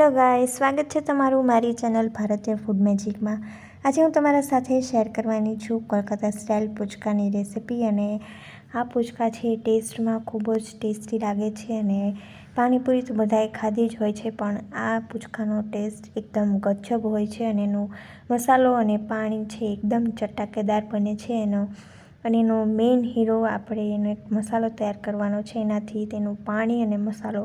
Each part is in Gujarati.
હેલો ગાઈસ, સ્વાગત છે તમારું મારી ચેનલ ભારતીય ફૂડ મેજિકમાં। આજે હું તમારા સાથે શેર કરવાની છું કોલકાતા સ્ટાઇલ પૂચકાની રેસિપી। અને આ પૂચકા છે ટેસ્ટમાં ખૂબ જ ટેસ્ટી લાગે છે અને પાણીપુરી તો બધાએ ખાધી જ હોય છે, પણ આ પૂચકાનો ટેસ્ટ એકદમ ગજબ હોય છે અને એનો મસાલો અને પાણી છે એકદમ ચટાકેદાર બને છે એનો મેઇન હીરો આપણે એનો એક મસાલો તૈયાર કરવાનો છે, એનાથી તેનું પાણી અને મસાલો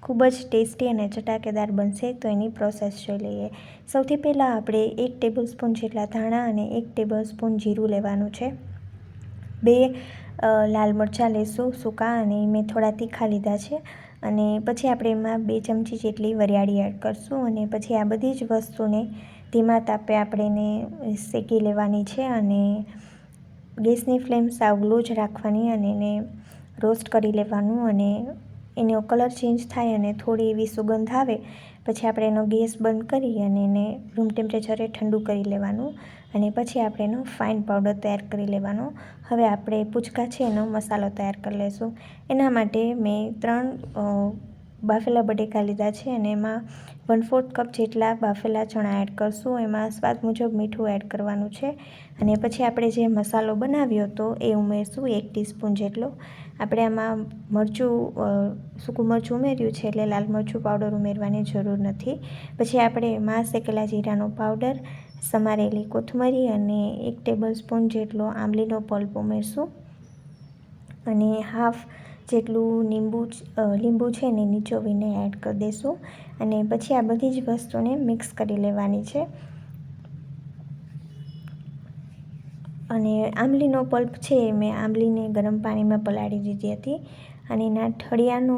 ખૂબ જ ટેસ્ટી અને ચટાકેદાર બનશે। તો એની પ્રોસેસ જોઈ લઈએ। સૌથી પહેલાં આપણે 1 ટેબલસ્પૂન જેટલા ધાણા અને 1 ટેબલસ્પૂન જીરું લેવાનું છે। 2 લાલ મરચાં લેશું સૂકા, અને મેં થોડા તીખા લીધા છે। અને પછી આપણે એમાં 2 ચમચી જેટલી વરિયાળી એડ કરશું અને પછી આ બધી જ વસ્તુને ધીમા તાપે આપણે એને શેકી લેવાની છે અને ગેસની ફ્લેમ સાવ લો જ રાખવાની અને એને રોસ્ટ કરી લેવાનું। અને એનો કલર ચેન્જ થાય અને થોડી એવી સુગંધ આવે પછી આપણે એનો ગેસ બંધ કરી અને એને રૂમ ટેમ્પરેચરે ઠંડુ કરી લેવાનું અને પછી આપણે એનો ફાઇન પાવડર તૈયાર કરી લેવાનો। હવે આપણે પૂચકા છે એનો મસાલો તૈયાર કરી લઈશું। એના માટે મેં 3 બાફેલા બટેકા લીધા છે અને એમાં 1/4 કપ જેટલા બાફેલા ચણા એડ કરશું। એમાં સ્વાદ મુજબ મીઠું એડ કરવાનું છે અને પછી આપણે જે મસાલો બનાવ્યો હતો એ ઉમેરશું 1 ટીસ્પૂન જેટલો। આપણે આમાં સૂકું મરચું ઉમેર્યું છે એટલે લાલ મરચું પાવડર ઉમેરવાની જરૂર નથી। પછી આપણે એમાં શેકેલા જીરાનો પાવડર, સમારેલી કોથમરી અને 1 ટેબલસ્પૂન જેટલો આંબલીનો પલ્પ ઉમેરશું અને હાફ જેટલું લીંબુ છે એને નીચોવીને એડ કરી દઈશું અને પછી આ બધી જ વસ્તુને મિક્સ કરી લેવાની છે। અને આંબલીનો પલ્પ છે મેં આંબલીને ગરમ પાણીમાં પલાળી દીધી હતી અને એના ઠળિયાનો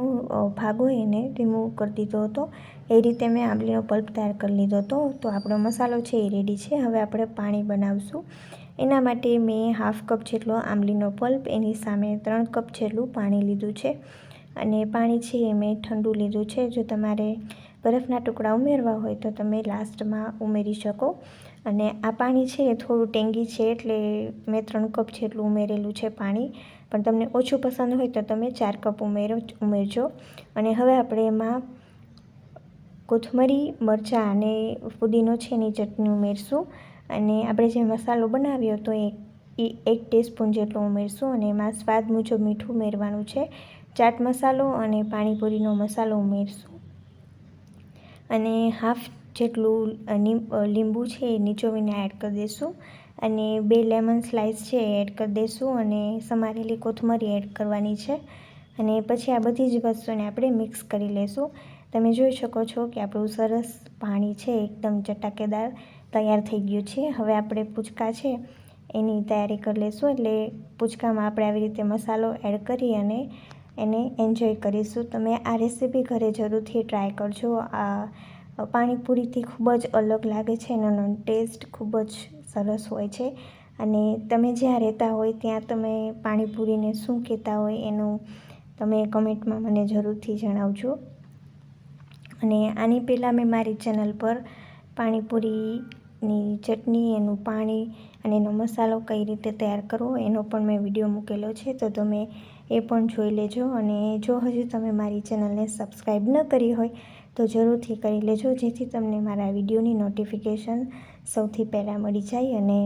ભાગ હોય એને રિમૂવ કરી દીધો હતો। એ રીતે મેં આંબલીનો પલ્પ તૈયાર કરી લીધો હતો। તો આપણો મસાલો છે એ રેડી છે। હવે આપણે પાણી બનાવશું। એના માટે મેં હાફ કપ જેટલો આંબલીનો પલ્પ, એની સામે 3 કપ જેટલું પાણી લીધું છે અને પાણી છે એ મેં ઠંડુ લીધું છે। જો તમારે બરફના ટુકડા ઉમેરવા હોય તો તમે લાસ્ટમાં ઉમેરી શકો। અને આ પાણી છે એ થોડું ટેંગી છે એટલે મેં 3 કપ જેટલું ઉમેરેલું છે પાણી, પણ તમને ઓછું પસંદ હોય તો તમે 4 કપ ઉમેરજો। અને હવે આપણે એમાં કોથમરી, મરચાં અને ફુદીનો છે એની ચટણી ઉમેરશું અને આપણે જે મસાલો બનાવ્યો હતો એ 1 ટીસ્પૂન જેટલો ઉમેરશું અને એમાં સ્વાદ મુજબ મીઠું ઉમેરવાનું છે, ચાટ મસાલો અને પાણીપુરીનો મસાલો ઉમેરશું અને હાફ જેટલું લીંબુ છે એ નીચોવીને એડ કરી દઈશું અને 2 લેમન સ્લાઇસ છે એ એડ કરી દઈશું અને સમારેલી કોથમરી એડ કરવાની છે અને પછી આ બધી જ વસ્તુને આપણે મિક્સ કરી લઈશું। તમે જોઈ શકો છો કે આપણું સરસ પાણી છે એકદમ ચટાકેદાર તૈયાર થઈ ગયું છે। હવે આપણે પૂચકા છે એની તૈયારી કરી લઈશું, એટલે પૂચકામાં આપણે આવી રીતે મસાલો એડ કરી અને એને એન્જોય કરીશું। તમે આ રેસીપી ઘરે જરૂરથી ટ્રાય કરજો। આ પાણીપુરીથી ખૂબ જ અલગ લાગે છે અને એનો ટેસ્ટ ખૂબ જ સરસ હોય છે। અને તમે જ્યાં રહેતા હોય ત્યાં તમે પાણીપુરીને શું કહેતા હોય એનું તમે કમેન્ટમાં મને જરૂરથી જણાવજો। અને આની પહેલાં મેં મારી ચેનલ પર પાણીપુરીની ચટણી, એનું પાણી અને એનો મસાલો કઈ રીતે તૈયાર કરવો એનો પણ મેં વિડીયો મૂકેલો છે, તો તમે એ પણ જોઈ લેજો। અને જો હજુ તમે મારી ચેનલને સબસ્ક્રાઈબ ન કરી હોય તો જરૂરથી કરી લેજો, જેથી તમને મારા વિડીયોની નોટિફિકેશન સૌથી પહેલાં મળી જાય। અને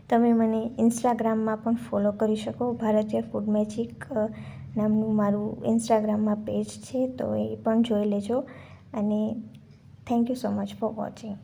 તમે મને ઇન્સ્ટાગ્રામમાં પણ ફોલો કરી શકો। ભારતીય ફૂડ મેજિક નામનું મારું ઇન્સ્ટાગ્રામમાં પેજ છે, તો એ પણ જોઈ લેજો। અને thank you so much for watching.